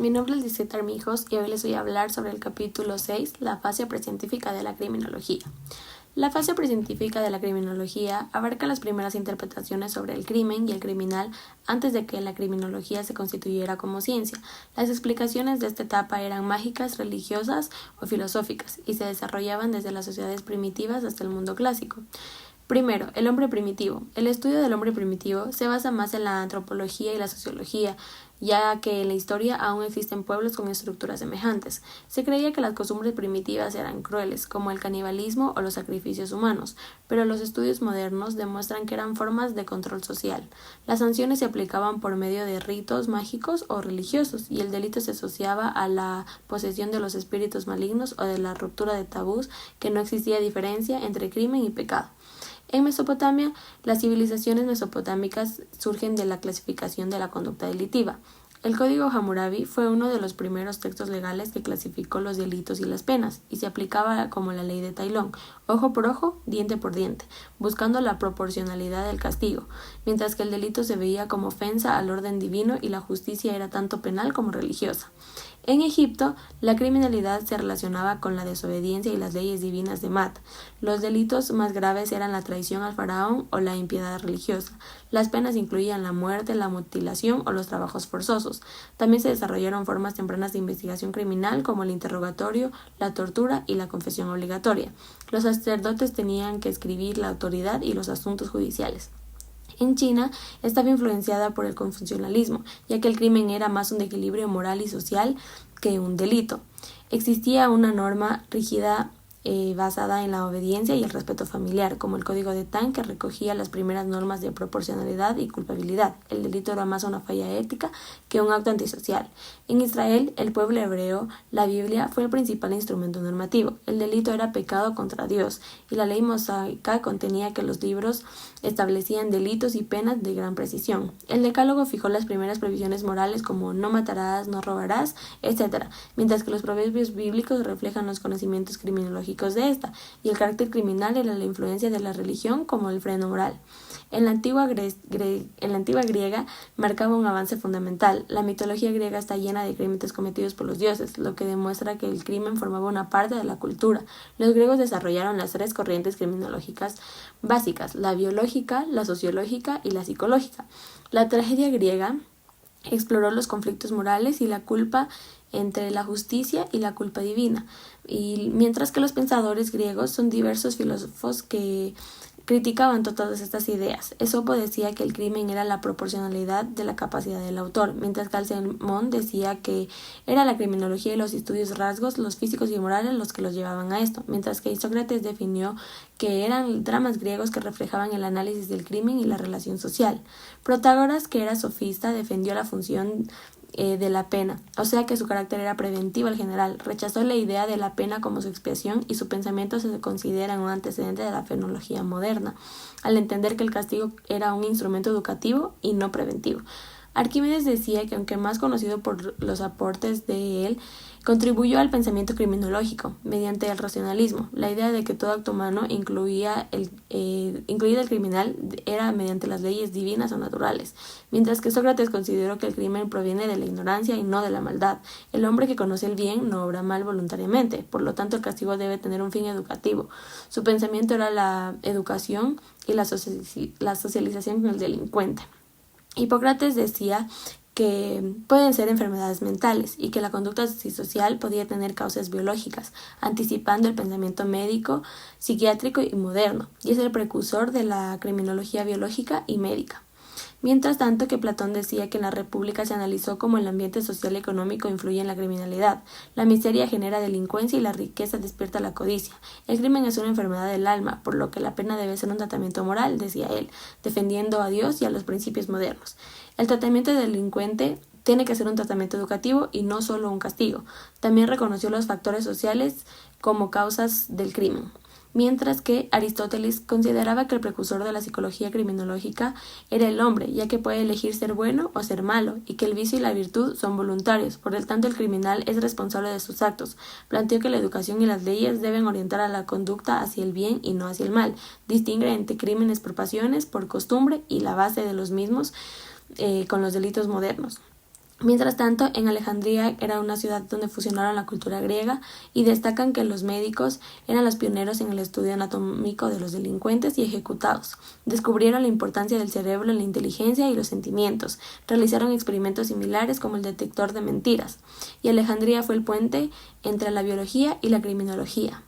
Mi nombre es Lisette Armijos y hoy les voy a hablar sobre el capítulo 6, la fase precientífica de la criminología. La fase precientífica de la criminología abarca las primeras interpretaciones sobre el crimen y el criminal antes de que la criminología se constituyera como ciencia. Las explicaciones de esta etapa eran mágicas, religiosas o filosóficas y se desarrollaban desde las sociedades primitivas hasta el mundo clásico. Primero, el hombre primitivo. El estudio del hombre primitivo se basa más en la antropología y la sociología, ya que en la historia aún existen pueblos con estructuras semejantes. Se creía que las costumbres primitivas eran crueles, como el canibalismo o los sacrificios humanos, pero los estudios modernos demuestran que eran formas de control social. Las sanciones se aplicaban por medio de ritos mágicos o religiosos, y el delito se asociaba a la posesión de los espíritus malignos o de la ruptura de tabús, que no existía diferencia entre crimen y pecado. En Mesopotamia, las civilizaciones mesopotámicas surgen de la clasificación de la conducta delictiva. El Código Hammurabi fue uno de los primeros textos legales que clasificó los delitos y las penas, y se aplicaba como la ley de Taylor, ojo por ojo, diente por diente, buscando la proporcionalidad del castigo, mientras que el delito se veía como ofensa al orden divino y la justicia era tanto penal como religiosa. En Egipto, la criminalidad se relacionaba con la desobediencia y las leyes divinas de Maat. Los delitos más graves eran la traición al faraón o la impiedad religiosa. Las penas incluían la muerte, la mutilación o los trabajos forzosos. También se desarrollaron formas tempranas de investigación criminal como el interrogatorio, la tortura y la confesión obligatoria. Los sacerdotes tenían que escribir la autoridad y los asuntos judiciales. En China estaba influenciada por el confucianismo, ya que el crimen era más un equilibrio moral y social que un delito. Existía una norma rígida basada en la obediencia y el respeto familiar, como el Código de Tang, que recogía las primeras normas de proporcionalidad y culpabilidad. El delito era más una falla ética que un acto antisocial. En Israel, el pueblo hebreo, la Biblia fue el principal instrumento normativo. El delito era pecado contra Dios, y la ley mosaica contenía que los libros establecían delitos y penas de gran precisión. El Decálogo fijó las primeras prohibiciones morales como no matarás, no robarás, etc., mientras que los proverbios bíblicos reflejan los conocimientos criminológicos de esta, y el carácter criminal era la influencia de la religión como el freno moral. En la antigua griega marcaba un avance fundamental. La mitología griega está llena de crímenes cometidos por los dioses, lo que demuestra que el crimen formaba una parte de la cultura. Los griegos desarrollaron las tres corrientes criminológicas básicas: la biológica, la sociológica y la psicológica. La tragedia griega exploró los conflictos morales y la culpa entre la justicia y la culpa divina, y mientras que los pensadores griegos son diversos filósofos que criticaban todas estas ideas. Esopo decía que el crimen era la proporcionalidad de la capacidad del autor, mientras que Salomón decía que era la criminología y los estudios rasgos, los físicos y morales los que los llevaban a esto, mientras que Sócrates definió que eran dramas griegos que reflejaban el análisis del crimen y la relación social. Protágoras, que era sofista, defendió la función de la pena, o sea que su carácter era preventivo al general. Rechazó la idea de la pena como su expiación, y su pensamiento se considera un antecedente de la fenología moderna, al entender que el castigo era un instrumento educativo y no preventivo. Arquímedes decía que, aunque más conocido por los aportes de él, contribuyó al pensamiento criminológico mediante el racionalismo. La idea de que todo acto humano, incluido el criminal, era mediante las leyes divinas o naturales, mientras que Sócrates consideró que el crimen proviene de la ignorancia y no de la maldad. El hombre que conoce el bien no obra mal voluntariamente, por lo tanto el castigo debe tener un fin educativo. Su pensamiento era la educación y la socialización con el delincuente. Hipócrates decía que pueden ser enfermedades mentales y que la conducta antisocial podía tener causas biológicas, anticipando el pensamiento médico, psiquiátrico y moderno, y es el precursor de la criminología biológica y médica. Mientras tanto, que Platón decía que en la República se analizó cómo el ambiente social y económico influye en la criminalidad. La miseria genera delincuencia y la riqueza despierta la codicia. El crimen es una enfermedad del alma, por lo que la pena debe ser un tratamiento moral, decía él, defendiendo a Dios y a los principios modernos. El tratamiento del delincuente tiene que ser un tratamiento educativo y no solo un castigo. También reconoció los factores sociales como causas del crimen. Mientras que Aristóteles consideraba que el precursor de la psicología criminológica era el hombre, ya que puede elegir ser bueno o ser malo, y que el vicio y la virtud son voluntarios, por el tanto el criminal es responsable de sus actos. Planteó que la educación y las leyes deben orientar a la conducta hacia el bien y no hacia el mal, distingue entre crímenes por pasiones, por costumbre y la base de los mismos con los delitos modernos. Mientras tanto, en Alejandría era una ciudad donde fusionaron la cultura griega y destacan que los médicos eran los pioneros en el estudio anatómico de los delincuentes y ejecutados. Descubrieron la importancia del cerebro en la inteligencia y los sentimientos. Realizaron experimentos similares como el detector de mentiras. Y Alejandría fue el puente entre la biología y la criminología.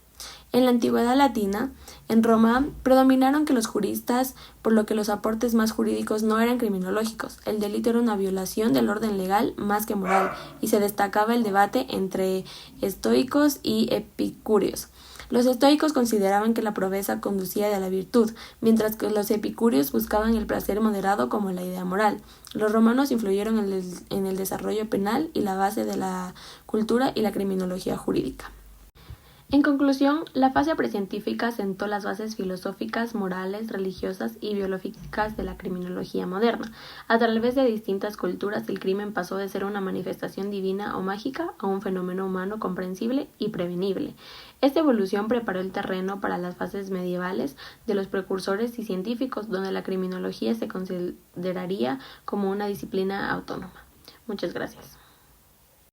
En la antigüedad latina, en Roma, predominaron que los juristas, por lo que los aportes más jurídicos no eran criminológicos. El delito era una violación del orden legal más que moral, y se destacaba el debate entre estoicos y epicúreos. Los estoicos consideraban que la proveza conducía a la virtud, mientras que los epicúreos buscaban el placer moderado como la idea moral. Los romanos influyeron en el desarrollo penal y la base de la cultura y la criminología jurídica. En conclusión, la fase precientífica sentó las bases filosóficas, morales, religiosas y biológicas de la criminología moderna. A través de distintas culturas, el crimen pasó de ser una manifestación divina o mágica a un fenómeno humano comprensible y prevenible. Esta evolución preparó el terreno para las fases medievales de los precursores y científicos, donde la criminología se consideraría como una disciplina autónoma. Muchas gracias.